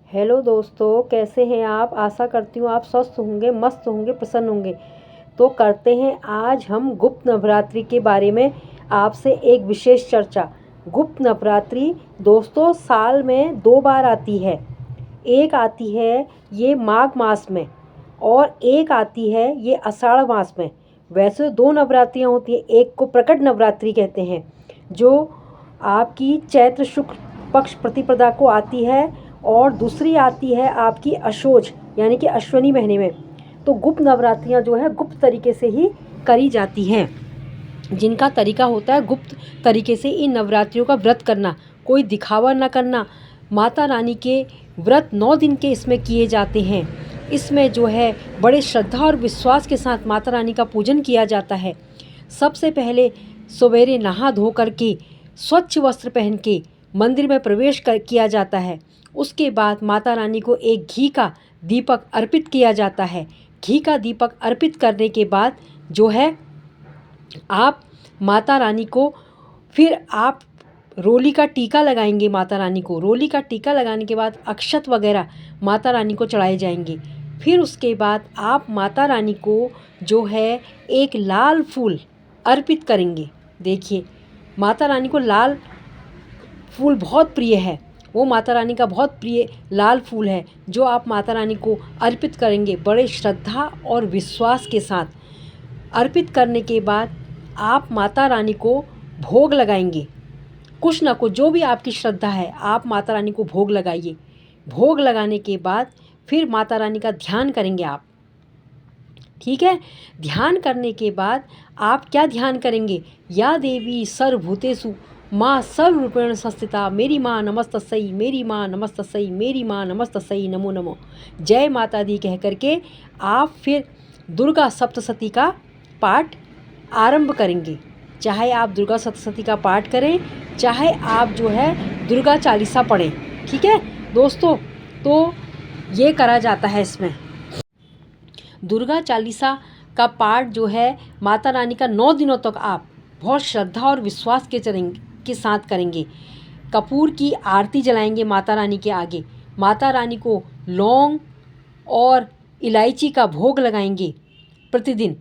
Hello दोस्तों, कैसे हैं आप। आशा करती हूँ आप स्वस्थ होंगे, मस्त होंगे, प्रसन्न होंगे। तो करते हैं आज हम गुप्त नवरात्रि के बारे में आपसे एक विशेष चर्चा। गुप्त नवरात्रि दोस्तों साल में 2 बार आती है। एक आती है ये माघ मास में और एक आती है ये आषाढ़ मास में। वैसे 2 नवरात्रियाँ होती हैं, एक को प्रकट नवरात्रि कहते हैं जो आपकी चैत्र शुक्ल पक्ष प्रतिपदा को आती है और दूसरी आती है आपकी अशोज यानी कि अश्विनी महीने में। तो गुप्त नवरात्रियाँ जो है गुप्त तरीके से ही करी जाती हैं, जिनका तरीका होता है गुप्त तरीके से इन नवरात्रियों का व्रत करना, कोई दिखावा न करना। माता रानी के व्रत 9 दिन के इसमें किए जाते हैं। इसमें जो है बड़े श्रद्धा और विश्वास के साथ माता रानी का पूजन किया जाता है। सबसे पहले सवेरे नहा धो करके स्वच्छ वस्त्र पहन के मंदिर में प्रवेश किया जाता है। उसके बाद माता रानी को एक घी का दीपक अर्पित किया जाता है। घी का दीपक अर्पित करने के बाद जो है आप माता रानी को फिर आप रोली का टीका लगाएंगे। माता रानी को रोली का टीका लगाने के बाद अक्षत वगैरह माता रानी को चढ़ाए जाएंगे। फिर उसके बाद आप माता रानी को जो है एक लाल फूल अर्पित करेंगे। देखिए, माता रानी को लाल फूल बहुत प्रिय है, वो माता रानी का बहुत प्रिय लाल फूल है जो आप माता रानी को अर्पित करेंगे बड़े श्रद्धा और विश्वास के साथ। अर्पित करने के बाद आप माता रानी को भोग लगाएंगे। कुछ ना कुछ जो भी आपकी श्रद्धा है आप माता रानी को भोग लगाइए। भोग लगाने के बाद फिर माता रानी का ध्यान करेंगे आप, ठीक है। ध्यान करने के बाद आप क्या ध्यान करेंगे, या देवी सर्वभूतेषु माँ सर्वरूपेण संस्थिता मेरी माँ नमस्तस्यै, मेरी माँ नमस्तस्यै, मेरी माँ नमस्तस्यै, नमो नमो, जय माता दी कह करके आप फिर दुर्गा सप्तशती का पाठ आरंभ करेंगे। चाहे आप दुर्गा सप्तशती का पाठ करें, चाहे आप जो है दुर्गा चालीसा पढ़ें, ठीक है दोस्तों। तो ये करा जाता है। इसमें दुर्गा चालीसा का पाठ जो है माता रानी का 9 दिनों तक आप बहुत श्रद्धा और विश्वास के साथ करेंगे। कपूर की आरती जलाएंगे माता रानी के आगे। माता रानी को लौंग और इलायची का भोग लगाएंगे प्रतिदिन।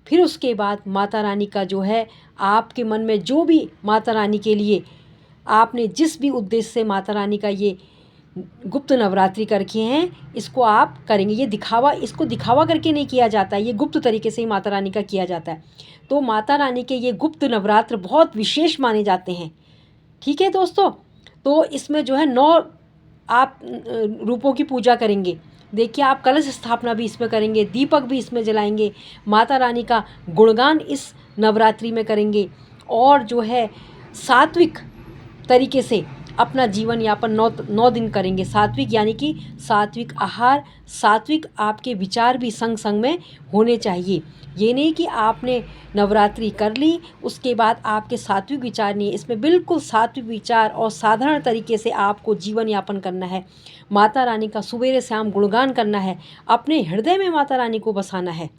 फिर उसके बाद माता रानी का जो है आपके मन में जो भी माता रानी के लिए आपने जिस भी उद्देश्य से माता रानी का ये गुप्त नवरात्रि करके हैं इसको आप करेंगे। इसको दिखावा करके नहीं किया जाता है, ये गुप्त तरीके से ही माता रानी का किया जाता है। तो माता रानी के ये गुप्त नवरात्र बहुत विशेष माने जाते हैं, ठीक है दोस्तों। तो इसमें जो है 9 आप रूपों की पूजा करेंगे। देखिए, आप कलश स्थापना भी इसमें करेंगे, दीपक भी इसमें जलाएंगे, माता रानी का गुणगान इस नवरात्रि में करेंगे और जो है सात्विक तरीके से अपना जीवन यापन 9 दिन करेंगे। सात्विक यानी कि सात्विक आहार, सात्विक आपके विचार भी संग संग में होने चाहिए। ये नहीं कि आपने नवरात्रि कर ली उसके बाद आपके सात्विक विचार नहीं है। इसमें बिल्कुल सात्विक विचार और साधारण तरीके से आपको जीवन यापन करना है। माता रानी का सुबेरे शाम गुणगान करना है, अपने हृदय में माता रानी को बसाना है।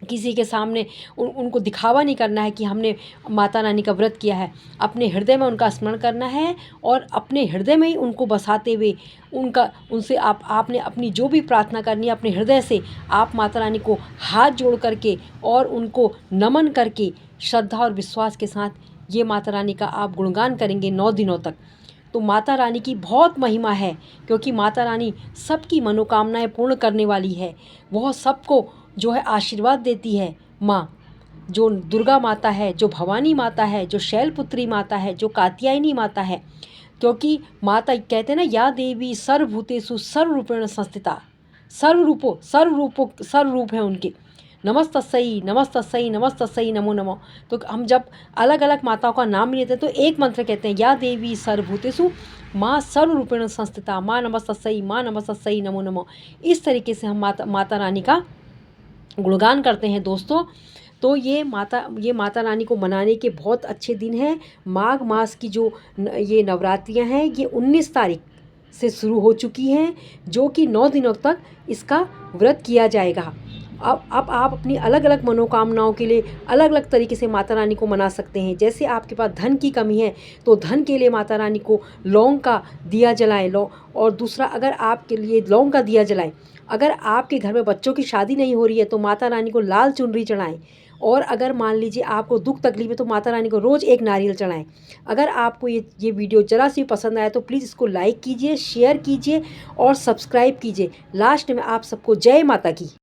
किसी के सामने उनको दिखावा नहीं करना है कि हमने माता रानी का व्रत किया है। अपने हृदय में उनका स्मरण करना है और अपने हृदय में ही उनको बसाते हुए उनसे आपने अपनी जो भी प्रार्थना करनी है अपने हृदय से आप माता रानी को हाथ जोड़ करके और उनको नमन करके श्रद्धा और विश्वास के साथ ये माता रानी का आप गुणगान करेंगे 9 दिनों तक। तो माता रानी की बहुत महिमा है, क्योंकि माता रानी सबकी मनोकामनाएं पूर्ण करने वाली है। वह सबको जो है आशीर्वाद देती है। माँ जो दुर्गा माता है, जो भवानी माता है, जो शैलपुत्री माता है, जो कात्यायनी माता है, क्योंकि माता कहते हैं ना, या देवी सर्वभूतेषु सर्वरूपेण संस्थिता, सर्वरूप है उनके। नमस्तस्यै नमस्तस्यै नमस्तस्यै, नमो नमो। तो हम जब अलग अलग माताओं का नाम लेते हैं तो एक मंत्र कहते हैं, या देवी सर्वभूतेषु माँ सर्वरूपेण संस्थिता, माँ नमस्तस्यै, माँ नमस्तस्यै, नमो नमो। इस तरीके से हम माता रानी का गुणगान करते हैं दोस्तों। तो ये माता रानी को मनाने के बहुत अच्छे दिन हैं। माघ मास की जो ये नवरात्रियां हैं ये 19 तारीख से शुरू हो चुकी हैं, जो कि 9 दिनों तक इसका व्रत किया जाएगा। अब आप अपनी अलग अलग मनोकामनाओं के लिए अलग अलग तरीके से माता रानी को मना सकते हैं। जैसे आपके पास धन की कमी है तो धन के लिए माता रानी को लौंग का दिया जलाएं। और दूसरा, अगर आपके लिए लौंग का दिया जलाएं। अगर आपके घर में बच्चों की शादी नहीं हो रही है तो माता रानी को लाल चुनरी चढ़ाएं। और अगर मान लीजिए आपको दुख तकलीफ है तो माता रानी को रोज़ एक नारियल चढ़ाएं। अगर आपको ये वीडियो ज़रा सी पसंद आया तो प्लीज़ इसको लाइक कीजिए, शेयर कीजिए और सब्सक्राइब कीजिए। लास्ट में आप सबको जय माता की।